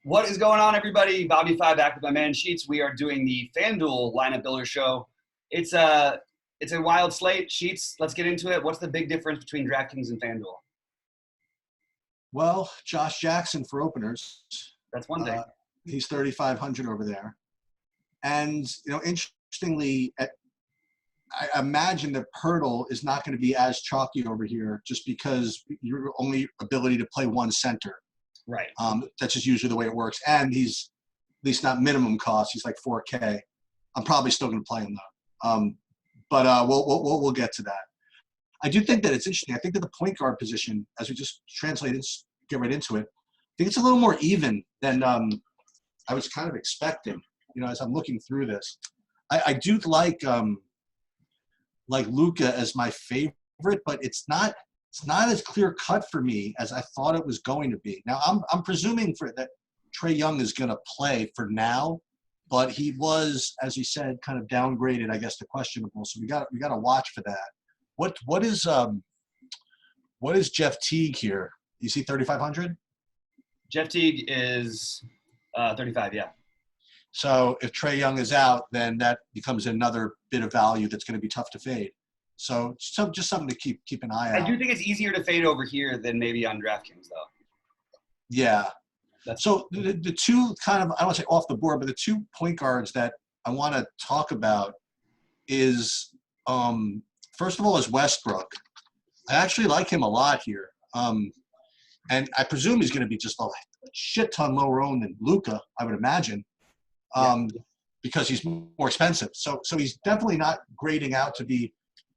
What is going on, everybody? BobbyFi back with my man Sheets. We are doing the Fanduel lineup builder show. It's a wild slate. Sheets, let's get into it. What's the big difference between DraftKings and Fanduel? Well, Josh Jackson for openers. That's one thing. He's 3,500 over there. And, interestingly, I imagine that Hurdle is not going to be as chalky over here just because your only ability to play one center. Right. That's just usually the way it works. And he's at least not minimum cost. He's like 4K. I'm probably still going to play him though. But we'll get to that. I do think that it's interesting. I think that the point guard position, as we just translate it, get right into it, I think it's a little more even than I was kind of expecting. As I'm looking through this, I do like Luka as my favorite, but it's not as clear cut for me as I thought it was going to be. Now I'm presuming that Trae Young is going to play for now, but he was, as you said, kind of downgraded, I guess, to questionable. So we got to watch for that. What is Jeff Teague here? You see 3,500? Jeff Teague is 35, yeah. So if Trae Young is out, then that becomes another bit of value that's going to be tough to fade. So just something to keep an eye out. I do think it's easier to fade over here than maybe on DraftKings, though. Yeah. So the two kind of, I don't want to say off the board, but the two point guards that I want to talk about is, first of all, is Westbrook. I actually like him a lot here. And I presume he's going to be just a shit ton lower owned than Luka, I would imagine, because he's more expensive. So he's definitely not grading out to be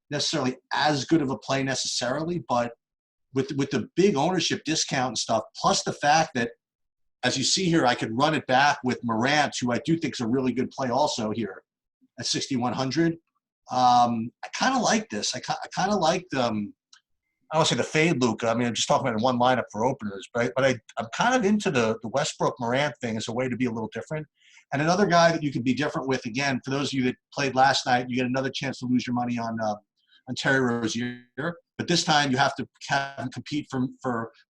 necessarily as good of a play necessarily, but with the big ownership discount and stuff, plus the fact that, as you see here, I could run it back with Morant, who I do think is a really good play also here at 6,100. I kind of like this. I kind of like I don't want to say the fade Luka. I mean, I'm just talking about one lineup for openers, but I'm kind of into the Westbrook Morant thing as a way to be a little different. And another guy that you can be different with, again, for those of you that played last night, you get another chance to lose your money on Terry Rozier, but this time you have to have him compete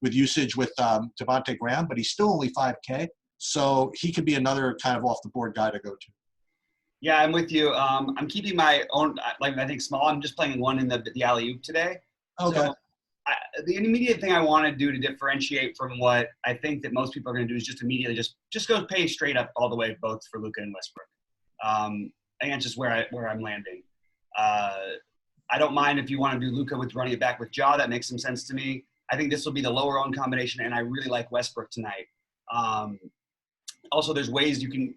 with usage with Devontae Graham, but he's still only 5K, so he could be another kind of off the board guy to go to. Yeah, I'm with you. I'm keeping my own, I think small. I'm just playing one in the alley-oop today. Okay. So the immediate thing I want to do to differentiate from what I think that most people are going to do is just immediately just go pay straight up all the way both for Luka and Westbrook. I think that's just where I'm landing. I don't mind if you want to do Luka with running it back with Ja. That makes some sense to me. I think this will be the lower owned combination, and I really like Westbrook tonight. Also, there's ways you can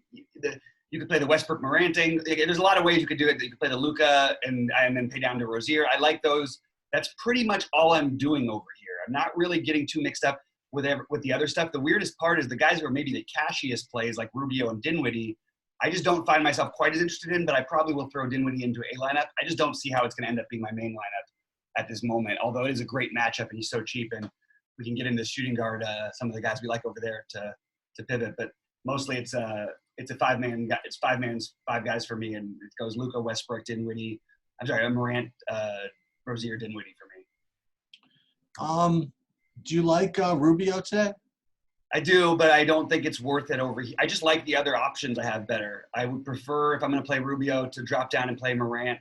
play the Westbrook Moranting. There's a lot of ways you could do it. You could play the Luka and then pay down to Rozier. I like those. That's pretty much all I'm doing over here. I'm not really getting too mixed up with the other stuff. The weirdest part is the guys who are maybe the cashiest plays like Rubio and Dinwiddie, I just don't find myself quite as interested in, but I probably will throw Dinwiddie into a lineup. I just don't see how it's going to end up being my main lineup at this moment, although it is a great matchup and he's so cheap, and we can get into shooting guard, some of the guys we like over there to pivot. But mostly it's a five-man. It's five guys for me, and it goes Luka, Westbrook, Dinwiddie. I'm sorry, Morant, Rozier, Dinwiddie for me. Do you like Rubio today? I do, but I don't think it's worth it over here. I just like the other options I have better. I would prefer, if I'm going to play Rubio, to drop down and play Morant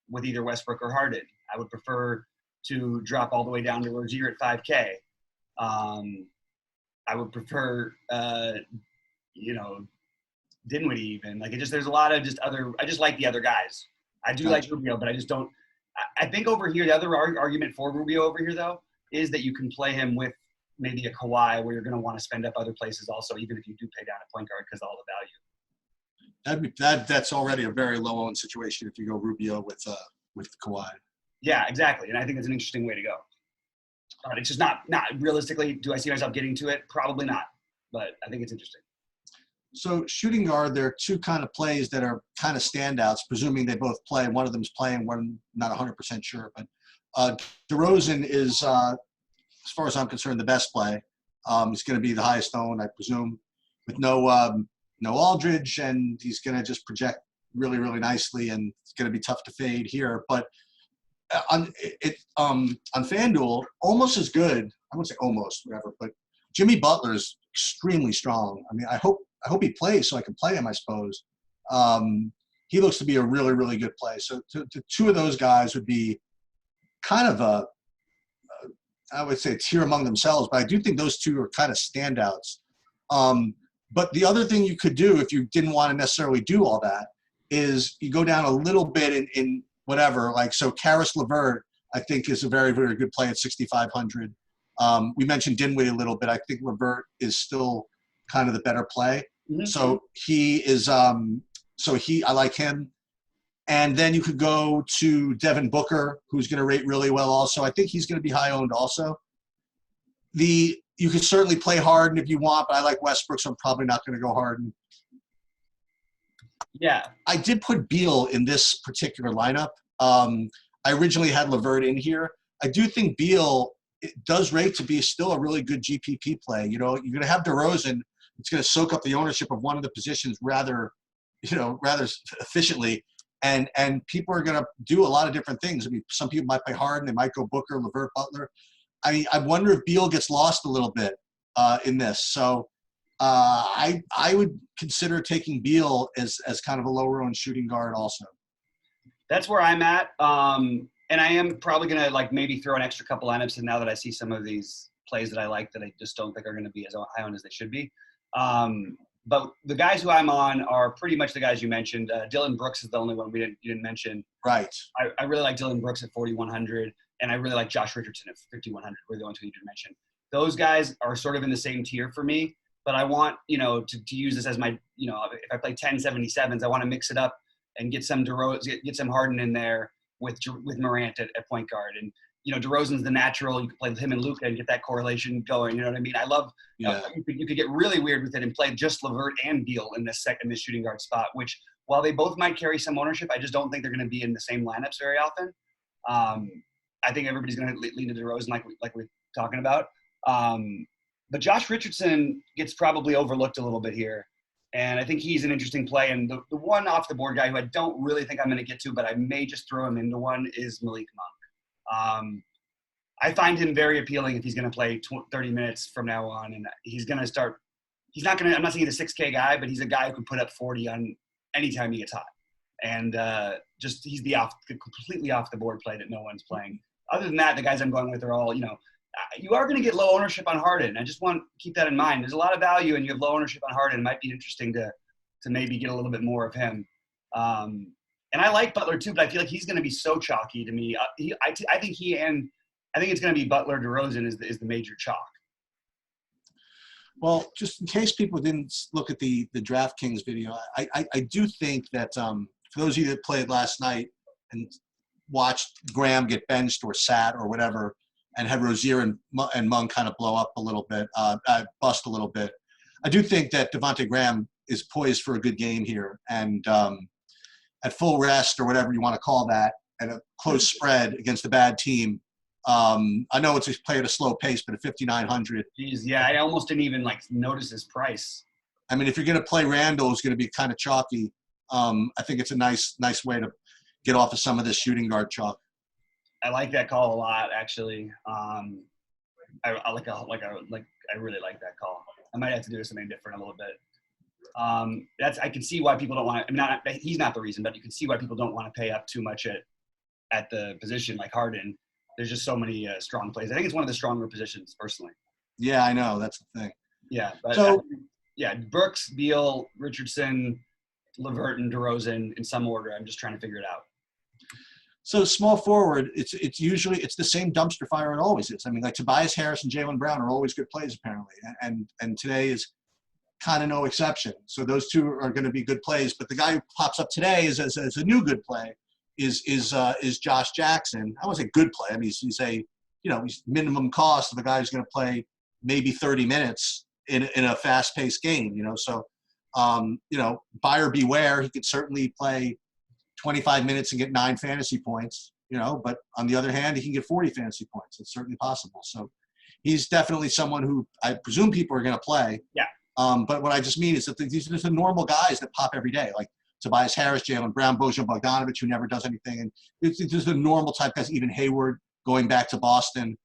with either Westbrook or Harden. I would prefer to drop all the way down to Rozier at 5K. I would prefer, Dinwiddie even. There's a lot of I just like the other guys. I do like Rubio, but I just don't. I think over here, the other argument for Rubio over here, though, is that you can play him with maybe a Kawhi where you're going to want to spend up other places also, even if you do pay down a point guard because of all the value. That's already a very low owned situation if you go Rubio with Kawhi. Yeah, exactly. And I think it's an interesting way to go. But it's just not realistically, do I see myself getting to it? Probably not. But I think it's interesting. So shooting guard, there are two kind of plays that are kind of standouts, presuming they both play. One of them is playing, one not 100% sure. But DeRozan is, as far as I'm concerned, the best play. He's going to be the highest owned, I presume, with no Aldridge, and he's going to just project really, really nicely, and it's going to be tough to fade here. But on FanDuel, almost as good. I won't say almost, whatever, but Jimmy Butler's extremely strong. I mean, I hope he plays so I can play him, I suppose. He looks to be a really, really good play. So to two of those guys would be kind of I would say a tier among themselves, but I do think those two are kind of standouts. But the other thing you could do if you didn't want to necessarily do all that is you go down a little bit in whatever, like, so Karis LeVert, I think, is a very, very good play at 6,500. We mentioned Dinwiddie a little bit. I think LeVert is still kind of the better play. Mm-hmm. So he is, I like him. And then you could go to Devin Booker, who's going to rate really well also. I think he's going to be high owned also. You could certainly play Harden if you want, but I like Westbrook, so I'm probably not going to go Harden. Yeah. I did put Beal in this particular lineup. I originally had LeVert in here. I do think Beal does rate to be still a really good GPP play. You know, you're going to have DeRozan. It's going to soak up the ownership of one of the positions rather efficiently. And people are going to do a lot of different things. I mean, some people might play Harden. They might go Booker, LeVert, Butler. I mean, I wonder if Beal gets lost a little bit in this. So I would consider taking Beal as kind of a lower owned shooting guard also. That's where I'm at. And I am probably going to like maybe throw an extra couple lineups in now that I see some of these plays that I like that I just don't think are going to be as high owned as they should be. But the guys who I'm on are pretty much the guys you mentioned. Dylan Brooks is the only one you didn't mention. Right. I really like Dylan Brooks at 4,100, and I really like Josh Richardson at 5,100. We're the ones who you didn't mention. Those guys are sort of in the same tier for me, but I want, to use this as my, if I play 1077s, I want to mix it up and get some get some Harden in there with Morant at point guard. And, DeRozan's the natural. You can play with him and Luka and get that correlation going. You know what I mean? I love, you could get really weird with it and play just LeVert and Beal in this shooting guard spot, which while they both might carry some ownership, I just don't think they're going to be in the same lineups very often. I think everybody's going to lean to DeRozan like we're talking about. But Josh Richardson gets probably overlooked a little bit here. And I think he's an interesting play. And the one off the board guy who I don't really think I'm going to get to, but I may just throw him into one is Malik Monk. I find him very appealing if he's going to play 30 minutes from now on. And he's going to start – I'm not saying he's a 6K guy, but he's a guy who can put up 40 on any time he gets hot. And he's the completely off the board play that no one's playing. Other than that, the guys I'm going with are all, you are going to get low ownership on Harden. I just want to keep that in mind. There's a lot of value, and you have low ownership on Harden. It might be interesting to maybe get a little bit more of him. And I like Butler too, but I feel like he's going to be so chalky to me. I think it's going to be Butler. DeRozan is the major chalk. Well, just in case people didn't look at the DraftKings video, I do think that for those of you that played last night and watched Graham get benched or sat or whatever, and had Rozier and Monk kind of blow up a little bit, bust a little bit, I do think that Devontae Graham is poised for a good game here. And at full rest or whatever you want to call that, at a close spread against a bad team, I know it's a play at a slow pace, but at 5,900. Jeez, yeah, I almost didn't even notice his price. I mean, if you're going to play Randall, who's going to be kind of chalky, I think it's a nice way to get off of some of this shooting guard chalk. I like that call a lot, actually. I really like that call. I might have to do something different a little bit. I can see why people don't want to. He's not the reason, but you can see why people don't want to pay up too much at the position like Harden. There's just so many strong plays. I think it's one of the stronger positions, personally. Yeah, I know. That's the thing. Yeah, but Brooks, Beal, Richardson, LeVert, and DeRozan in some order. I'm just trying to figure it out. So small forward, it's usually the same dumpster fire it always is. I mean, like Tobias Harris and Jaylen Brown are always good plays apparently, and today is kind of no exception. So those two are going to be good plays. But the guy who pops up today as a new good play is Josh Jackson. I wouldn't say good play. I mean, he's minimum cost of a guy who's going to play maybe 30 minutes in a fast-paced game. So buyer beware. He could certainly play 25 minutes and get 9 fantasy points. But on the other hand, he can get 40 fantasy points. It's certainly possible. So he's definitely someone who I presume people are going to play. Yeah. But what I just mean is that these are just the normal guys that pop every day, like Tobias Harris, Jaylen Brown, Bojan Bogdanovic, who never does anything. And it's just the normal type guys, even Hayward going back to Boston.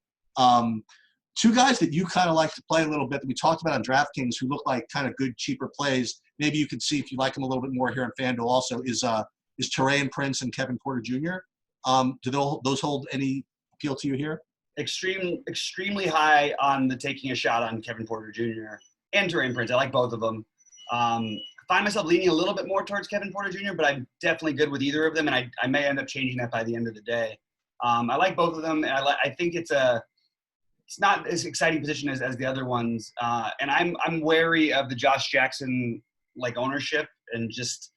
Two guys that you kind of like to play a little bit that we talked about on DraftKings who look like kind of good, cheaper plays. Maybe you could see if you like them a little bit more here on FanDuel also is Terrain Prince and Kevin Porter Jr. Do those hold any appeal to you here? Extremely high on the taking a shot on Kevin Porter Jr. and Terrain Prince. I like both of them. I find myself leaning a little bit more towards Kevin Porter Jr., but I'm definitely good with either of them, and I may end up changing that by the end of the day. I like both of them, and I think it's not as exciting position as the other ones. And I'm wary of the Josh Jackson like ownership, and just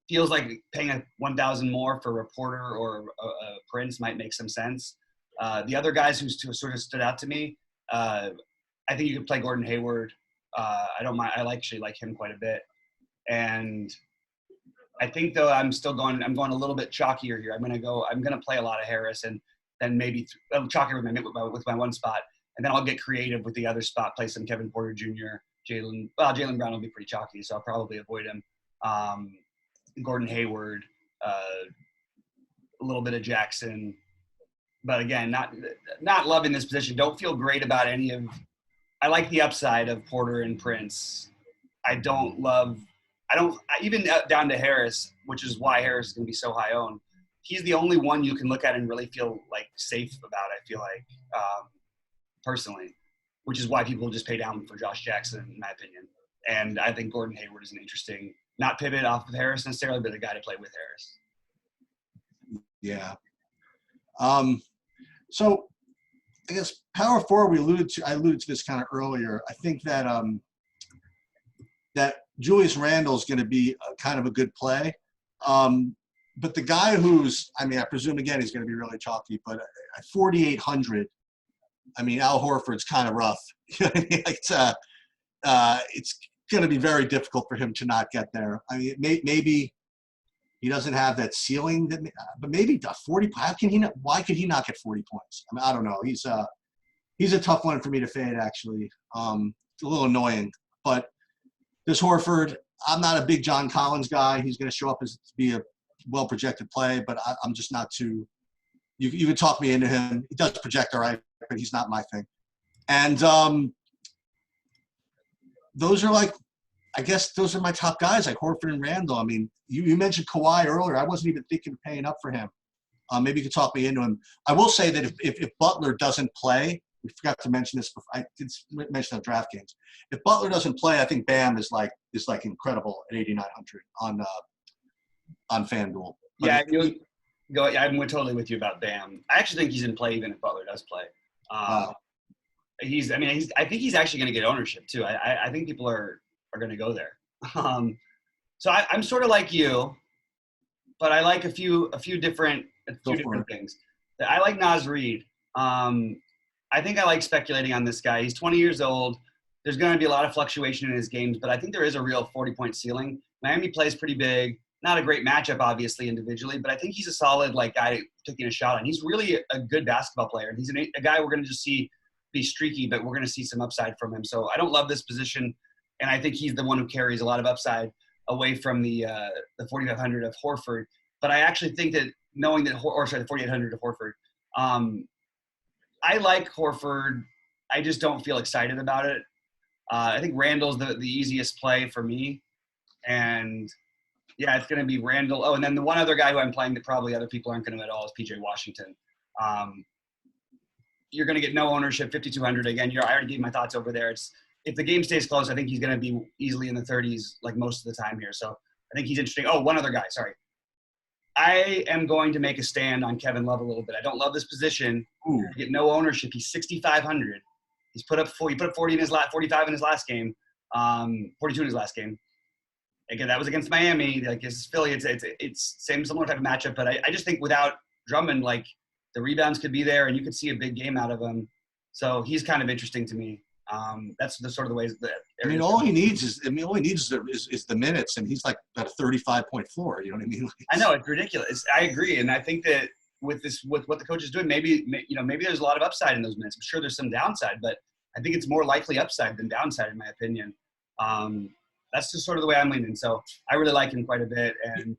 feels like paying a 1,000 more for a Porter or a Prince might make some sense. The other guys who sort of stood out to me, I think you could play Gordon Hayward. I don't mind. I actually like him quite a bit. And I think though I'm going a little bit chalkier here. I'm gonna play a lot of Harris, and then maybe chalkier with my one spot. And then I'll get creative with the other spot, play some Kevin Porter Jr., Jaylen Brown will be pretty chalky, so I'll probably avoid him. Gordon Hayward, a little bit of Jackson. But again, not loving this position. Don't feel great about any of – I like the upside of Porter and Prince. Even down to Harris, which is why Harris is going to be so high owned. He's the only one you can look at and really feel like safe about, I feel like. Personally, which is why people just pay down for Josh Jackson, in my opinion. And I think Gordon Hayward is an interesting, not pivot off of Harris necessarily, but a guy to play with Harris. Yeah. So I guess power forward, I alluded to this kind of earlier. I think that that Julius Randle is going to be kind of a good play. But the guy I presume again he's going to be really chalky, but at 4,800. I mean, Al Horford's kind of rough. It's going to be very difficult for him to not get there. I mean, maybe he doesn't have that ceiling, but maybe 40. Why could he not get 40 points? I mean, I don't know. He's a tough one for me to fade, actually. It's a little annoying. But this Horford, I'm not a big John Collins guy. He's going to show up to be a well-projected play, but I'm just not too – you can talk me into him. He does project all right, but he's not my thing. And those are I guess those are my top guys, like Horford and Randall. I mean, you mentioned Kawhi earlier. I wasn't even thinking of paying up for him. Maybe you could talk me into him. I will say that if Butler doesn't play, we forgot to mention this before. I did mention on DraftKings. If Butler doesn't play, I think Bam is incredible at 8,900 on FanDuel. But yeah, I'm totally with you about Bam. I actually think he's in play even if Butler does play. Wow. I think he's actually going to get ownership too. I think people are going to go there. So I'm sort of like you, but I like a few different things. I like Naz Reid. I think I like speculating on this guy. He's 20 years old. There's going to be a lot of fluctuation in his games, but I think there is a real 40-point ceiling. Miami plays pretty big. Not a great matchup, obviously, individually, but I think he's a solid guy taking a shot on. He's really a good basketball player, and he's a guy we're going to just see be streaky, but we're going to see some upside from him. So I don't love this position, and I think he's the one who carries a lot of upside away from the 4,500 of Horford. But I actually think that knowing that – the 4,800 of Horford I like Horford. I just don't feel excited about it. I think Randall's the easiest play for me. And, yeah, it's going to be Randall. Oh, and then the one other guy who I'm playing that probably other people aren't going to at all is P.J. Washington. You're going to get no ownership, 5,200. Again, I already gave my thoughts over there. If the game stays close, I think he's going to be easily in the 30s most of the time here. So I think he's interesting. Oh, one other guy. Sorry. I am going to make a stand on Kevin Love a little bit. I don't love this position. Get no ownership. He's 6,500. He put up 40 in his 45 in his last game, 42 in his last game. Again, that was against Miami. Against Philly, it's similar type of matchup. But I just think without Drummond, the rebounds could be there, and you could see a big game out of him. So he's kind of interesting to me. That's the sort of the ways that. All he needs is the minutes, and he's at a 35-point floor. You know what I mean? I know it's ridiculous. I agree, and I think that with what the coach is doing, maybe there's a lot of upside in those minutes. I'm sure there's some downside, but I think it's more likely upside than downside, in my opinion. That's just sort of the way I'm leaning. So I really like him quite a bit, and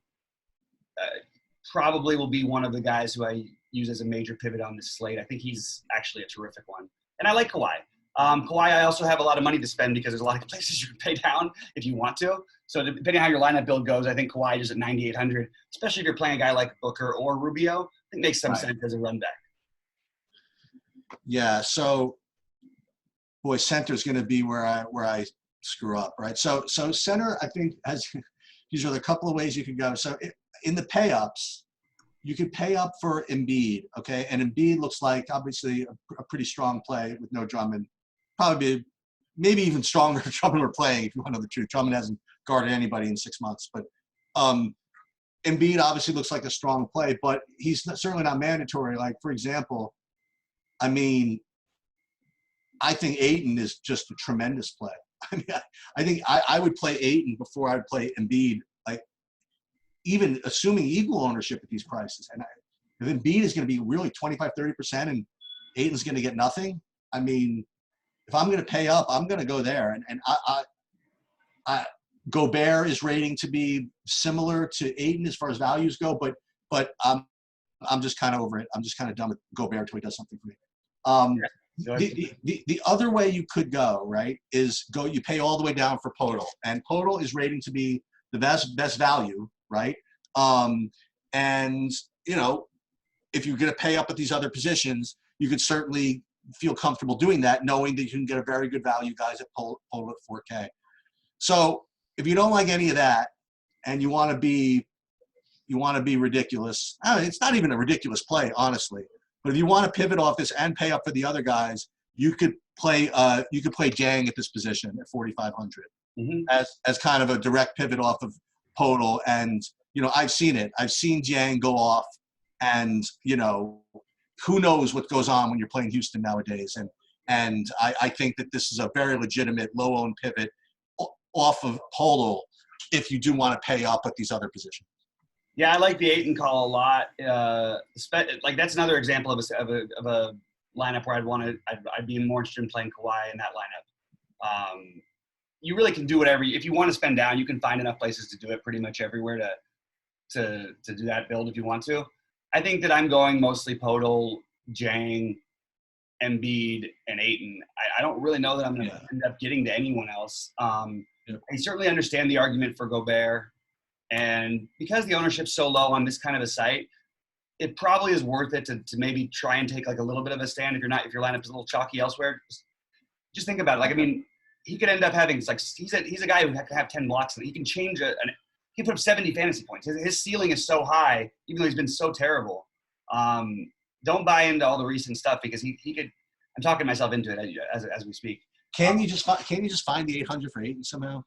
probably will be one of the guys who I use as a major pivot on this slate. I think he's actually a terrific one. And I like Kawhi. Kawhi, I also have a lot of money to spend because there's a lot of places you can pay down if you want to. So depending on how your lineup build goes, I think Kawhi is at 9,800, especially if you're playing a guy like Booker or Rubio. I think makes some sense as a run back. Yeah. So, boy, center is going to be where I screw up, right? So center, I think, these are the couple of ways you could go. So in the pay ups, you could pay up for Embiid, okay? And Embiid looks like obviously a pretty strong play with no Drummond. Probably maybe even stronger if Drummond were playing, if you want to know the truth. Drummond hasn't guarded anybody in 6 months. But Embiid obviously looks like a strong play, but he's certainly not mandatory. Like, for example, I mean, I think Ayton is just a tremendous play. I mean, I think I would play Ayton before I'd play Embiid, like even assuming equal ownership at these prices. And if Embiid is going to be really 25, 30% and Ayton's going to get nothing, I mean, if I'm going to pay up, I'm going to go there. And I Gobert is rating to be similar to Ayton as far as values go, but I'm just kind of over it. I'm just kind of done with Gobert until he does something for me. The other way you could go, right, is you pay all the way down for Podol. And Podol is rating to be the best value, right? And, you know, if you're going to pay up at these other positions, you could certainly feel comfortable doing that, knowing that you can get a very good value guys at Podol at 4K. So if you don't like any of that and you want to be ridiculous, I mean, it's not even a ridiculous play, honestly. But if you want to pivot off this and pay up for the other guys, you could play Jang at this position at 4,500 as kind of a direct pivot off of Podol. And you know, I've seen it. I've seen Jang go off, and you know, who knows what goes on when you're playing Houston nowadays. And I think that this is a very legitimate low-owned pivot off of Podol if you do want to pay up at these other positions. Yeah, I like the Ayton call a lot. Like that's another example of a lineup where I'd be more interested in playing Kawhi in that lineup. You really can do whatever if you want to spend down. You can find enough places to do it pretty much everywhere to do that build if you want to. I think that I'm going mostly Podol, Jang, Embiid, and Ayton. I don't really know that I'm going to end up getting to anyone else. I certainly understand the argument for Gobert. And because the ownership's so low on this kind of a site, it probably is worth it to maybe try and take like a little bit of a stand if your lineup is a little chalky elsewhere. Just think about it. Like, I mean, he could end up having like he's a guy who can have 10 blocks and he can change he can put up 70 fantasy points. His ceiling is so high, even though he's been so terrible. Don't buy into all the recent stuff because he could. I'm talking myself into it as we speak. Can you just find the 800 for Ayton somehow?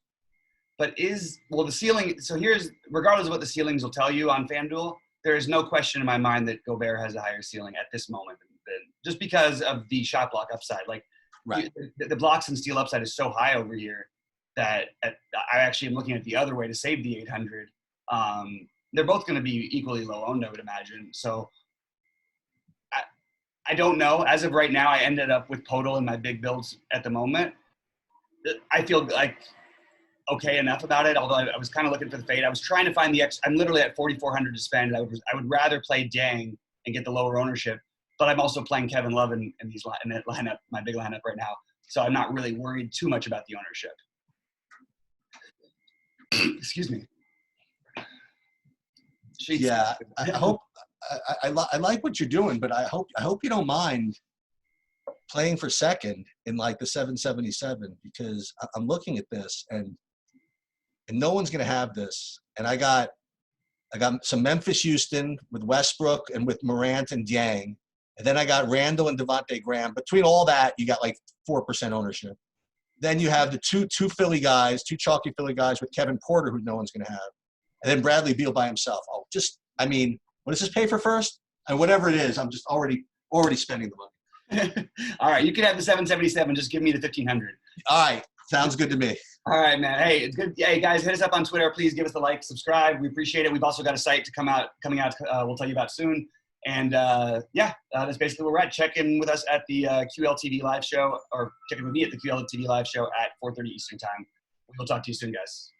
But the ceiling, so regardless of what the ceilings will tell you on FanDuel, there is no question in my mind that Gobert has a higher ceiling at this moment, just because of the shot block upside. Like, right. The blocks and steal upside is so high over here that I actually am looking at the other way to save the 800. They're both going to be equally low owned, I would imagine. So I don't know. As of right now, I ended up with Podol in my big builds at the moment. I feel like okay enough about it, although I was kind of looking for the fade. I was trying to find I'm literally at 4,400 to spend. I would rather play Jang and get the lower ownership, but I'm also playing Kevin Love in that lineup, my big lineup right now. So I'm not really worried too much about the ownership. Excuse me. Yeah, I hope I like what you're doing, but I hope you don't mind playing for second in like the 777, because I'm looking at this and no one's going to have this. And I got some Memphis Houston with Westbrook and with Morant and Yang. And then I got Randall and Devontae Graham. Between all that, you got like 4% ownership. Then you have the two Philly guys, two chalky Philly guys with Kevin Porter, who no one's going to have. And then Bradley Beal by himself. What does this pay for first? And whatever it is, I'm just already spending the money. All right, you can have the 777. Just give me the 1,500. All right, sounds good to me. All right, man. Hey, it's good. Hey, guys, hit us up on Twitter. Please give us the like, subscribe. We appreciate it. We've also got a site coming out. We'll tell you about soon. And that's basically where we're at. Check in with us at the QLTV live show, or check in with me at the QLTV live show at 4:30 Eastern time. We'll talk to you soon, guys.